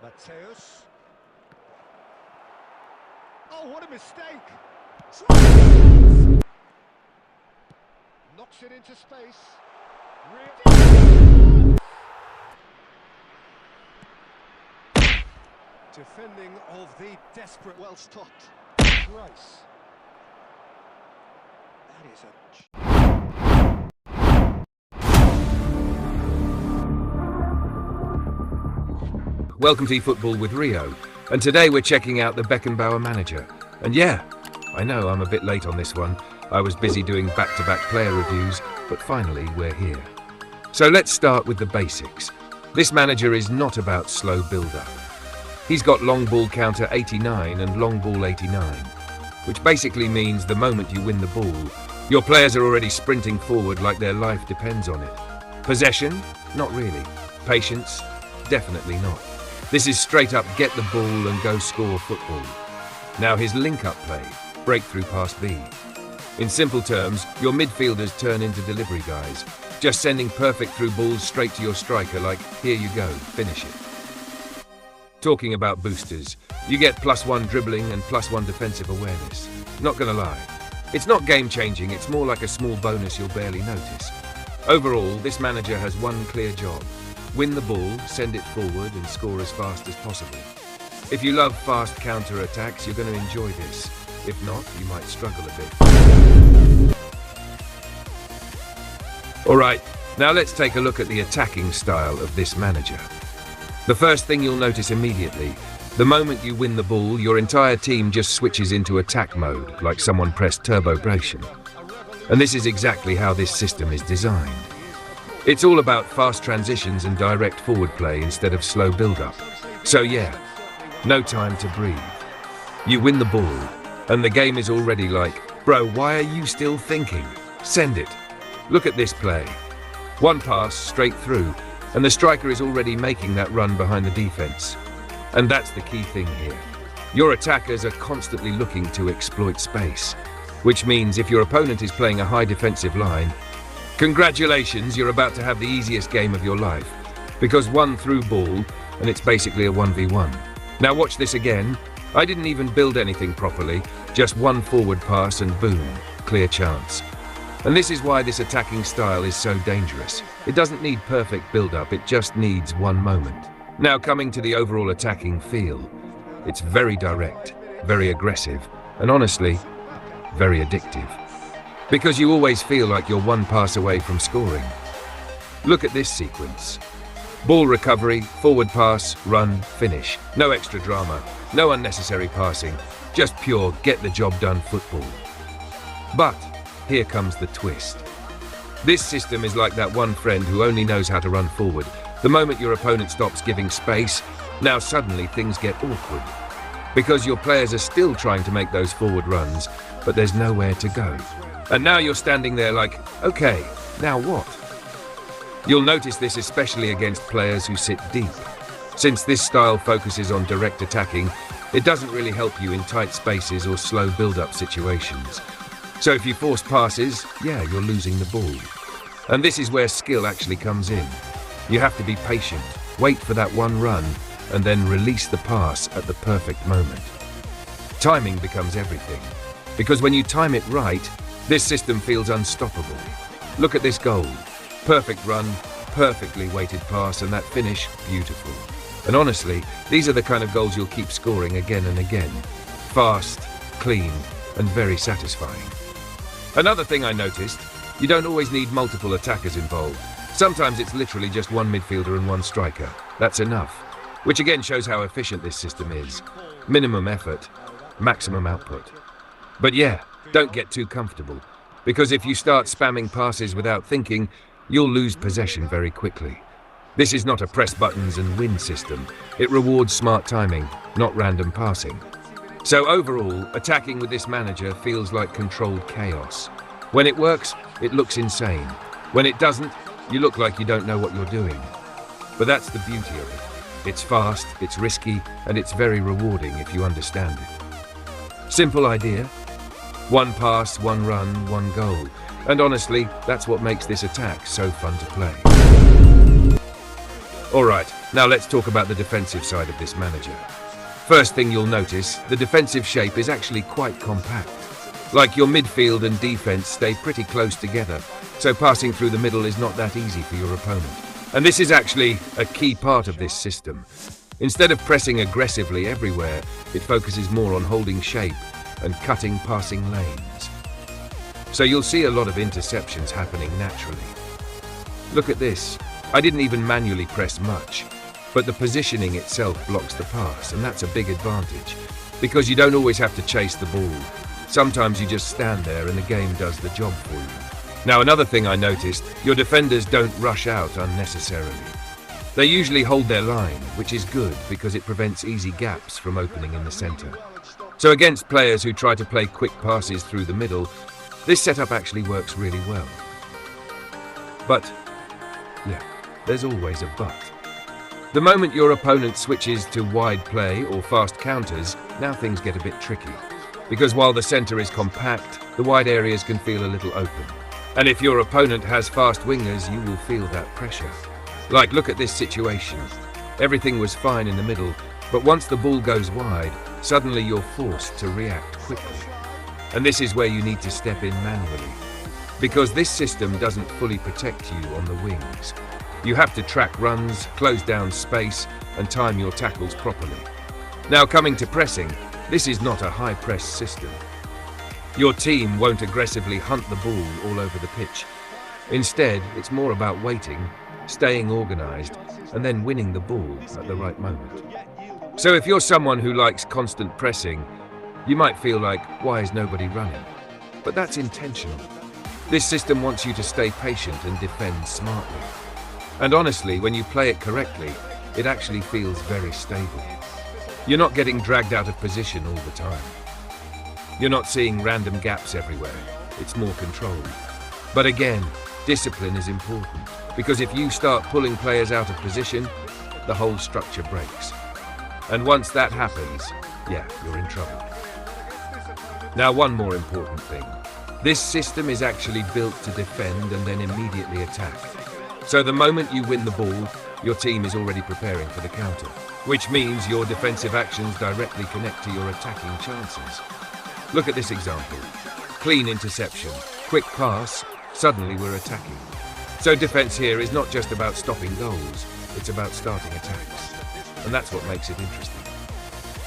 Mateus. Oh, what a mistake! Knocks it into space. Defending of the desperate, well stopped. Rice. That is a... Welcome to eFootball with Rio, and today we're checking out the Beckenbauer Manager. And yeah, I know I'm a bit late on this one. I was busy doing back-to-back player reviews, but finally we're here. So let's start with the basics. This manager is not about slow build-up. He's got long ball counter 89 and long ball 89, which basically means the moment you win the ball, your players are already sprinting forward like their life depends on it. Possession? Not really. Patience? Definitely not. This is straight up get the ball and go score football. Now his link-up play, breakthrough pass B. In simple terms, your midfielders turn into delivery guys, just sending perfect through balls straight to your striker like, here you go, finish it. Talking about boosters, you get +1 dribbling and +1 defensive awareness. Not gonna lie, it's not game-changing, it's more like a small bonus you'll barely notice. Overall, this manager has one clear job. Win the ball, send it forward and score as fast as possible. If you love fast counter-attacks, you're going to enjoy this. If not, you might struggle a bit. Alright, now let's take a look at the attacking style of this manager. The first thing you'll notice immediately, the moment you win the ball, your entire team just switches into attack mode, like someone pressed turbo bration. And this is exactly how this system is designed. It's all about fast transitions and direct forward play instead of slow build-up. So yeah, no time to breathe. You win the ball, and the game is already like, bro, why are you still thinking? Send it. Look at this play. One pass straight through, and the striker is already making that run behind the defense. And that's the key thing here. Your attackers are constantly looking to exploit space, which means if your opponent is playing a high defensive line, congratulations, you're about to have the easiest game of your life, because one through ball, and it's basically a 1v1. Now watch this again. I didn't even build anything properly, just one forward pass and boom, clear chance. And this is why this attacking style is so dangerous. It doesn't need perfect build-up, it just needs one moment. Now coming to the overall attacking feel, it's very direct, very aggressive, and honestly, very addictive. Because you always feel like you're one pass away from scoring. Look at this sequence. Ball recovery, forward pass, run, finish. No extra drama, no unnecessary passing, just pure get the job done football. But here comes the twist. This system is like that one friend who only knows how to run forward. The moment your opponent stops giving space, now suddenly things get awkward. Because your players are still trying to make those forward runs, but there's nowhere to go. And now you're standing there like, okay, now what? You'll notice this especially against players who sit deep. Since this style focuses on direct attacking, it doesn't really help you in tight spaces or slow build-up situations. So if you force passes, yeah, you're losing the ball. And this is where skill actually comes in. You have to be patient, wait for that one run, and then release the pass at the perfect moment. Timing becomes everything. Because when you time it right, this system feels unstoppable. Look at this goal. Perfect run, perfectly weighted pass, and that finish, beautiful. And honestly, these are the kind of goals you'll keep scoring again and again. Fast, clean, and very satisfying. Another thing I noticed, you don't always need multiple attackers involved. Sometimes it's literally just one midfielder and one striker. That's enough. Which again shows how efficient this system is. Minimum effort, maximum output. But yeah, don't get too comfortable, because if you start spamming passes without thinking, you'll lose possession very quickly. This is not a press buttons and win system. It rewards smart timing, not random passing. So overall, attacking with this manager feels like controlled chaos. When it works, it looks insane. When it doesn't, you look like you don't know what you're doing. But that's the beauty of it. It's fast, it's risky, and it's very rewarding if you understand it. Simple idea. One pass, one run, one goal. And honestly, that's what makes this attack so fun to play. Alright, now let's talk about the defensive side of this manager. First thing you'll notice, the defensive shape is actually quite compact. Like your midfield and defense stay pretty close together, so passing through the middle is not that easy for your opponent. And this is actually a key part of this system. Instead of pressing aggressively everywhere, it focuses more on holding shape and cutting passing lanes. So you'll see a lot of interceptions happening naturally. Look at this. I didn't even manually press much, but the positioning itself blocks the pass, and that's a big advantage, because you don't always have to chase the ball. Sometimes you just stand there and the game does the job for you. Now, another thing I noticed, your defenders don't rush out unnecessarily. They usually hold their line, which is good because it prevents easy gaps from opening in the center. So against players who try to play quick passes through the middle, this setup actually works really well. But, yeah, there's always a but. The moment your opponent switches to wide play or fast counters, now things get a bit tricky. Because while the center is compact, the wide areas can feel a little open. And if your opponent has fast wingers, you will feel that pressure. Like, look at this situation. Everything was fine in the middle, but once the ball goes wide, suddenly you're forced to react quickly. And this is where you need to step in manually. Because this system doesn't fully protect you on the wings. You have to track runs, close down space, and time your tackles properly. Now, coming to pressing, this is not a high-press system. Your team won't aggressively hunt the ball all over the pitch. Instead, it's more about waiting, staying organized, and then winning the ball at the right moment. So if you're someone who likes constant pressing, you might feel like, why is nobody running? But that's intentional. This system wants you to stay patient and defend smartly. And honestly, when you play it correctly, it actually feels very stable. You're not getting dragged out of position all the time. You're not seeing random gaps everywhere. It's more controlled. But again, discipline is important, because if you start pulling players out of position, the whole structure breaks. And once that happens, yeah, you're in trouble. Now, one more important thing. This system is actually built to defend and then immediately attack. So the moment you win the ball, your team is already preparing for the counter, which means your defensive actions directly connect to your attacking chances. Look at this example. Clean interception, quick pass, suddenly we're attacking. So defense here is not just about stopping goals, it's about starting attacks. And that's what makes it interesting.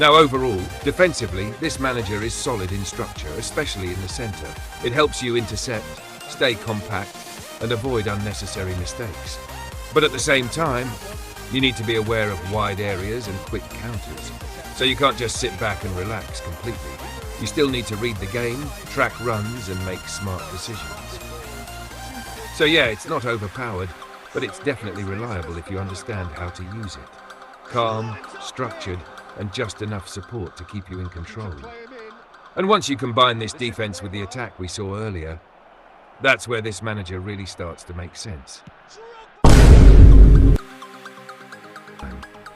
Now overall, defensively, this manager is solid in structure, especially in the center. It helps you intercept, stay compact, and avoid unnecessary mistakes. But at the same time, you need to be aware of wide areas and quick counters. So you can't just sit back and relax completely. You still need to read the game, track runs, and make smart decisions. So yeah, it's not overpowered, but it's definitely reliable if you understand how to use it. Calm, structured, and just enough support to keep you in control. And once you combine this defense with the attack we saw earlier, that's where this manager really starts to make sense.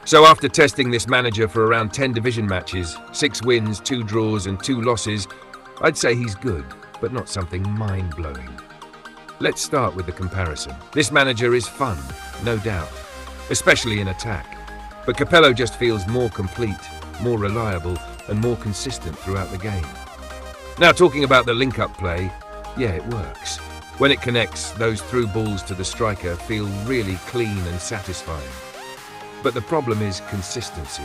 So after testing this manager for around 10 division matches, 6 wins, 2 draws and 2 losses, I'd say he's good, but not something mind-blowing. Let's start with the comparison. This manager is fun, no doubt, especially in attack. But Capello just feels more complete, more reliable, and more consistent throughout the game. Now, talking about the link-up play, yeah, it works. When it connects, those through balls to the striker feel really clean and satisfying. But the problem is consistency.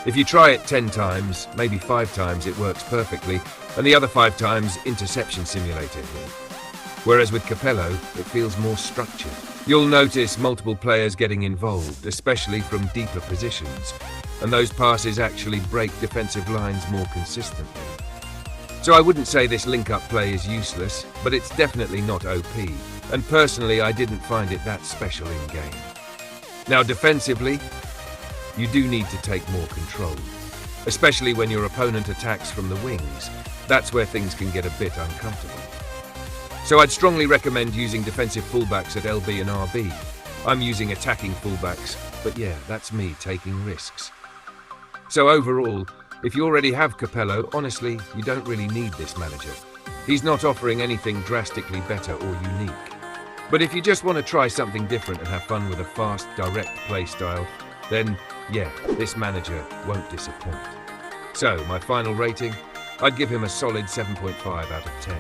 If you try it 10 times, maybe 5 times it works perfectly, and the other 5 times interception simulator hit. Whereas with Capello, it feels more structured. You'll notice multiple players getting involved, especially from deeper positions, and those passes actually break defensive lines more consistently. So I wouldn't say this link-up play is useless, but it's definitely not OP, and personally I didn't find it that special in-game. Now defensively, you do need to take more control, especially when your opponent attacks from the wings. That's where things can get a bit uncomfortable. So I'd strongly recommend using defensive fullbacks at LB and RB. I'm using attacking fullbacks, but yeah, that's me taking risks. So overall, if you already have Capello, honestly, you don't really need this manager. He's not offering anything drastically better or unique. But if you just want to try something different and have fun with a fast, direct play style, then yeah, this manager won't disappoint. So, my final rating? I'd give him a solid 7.5 out of 10.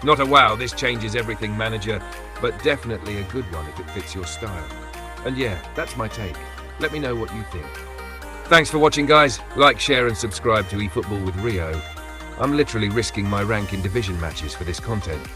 Not a wow, this changes everything manager, but definitely a good one if it fits your style. And yeah, that's my take. Let me know what you think. Thanks for watching, guys. Like, share and subscribe to eFootball with Rio. I'm literally risking my rank in division matches for this content.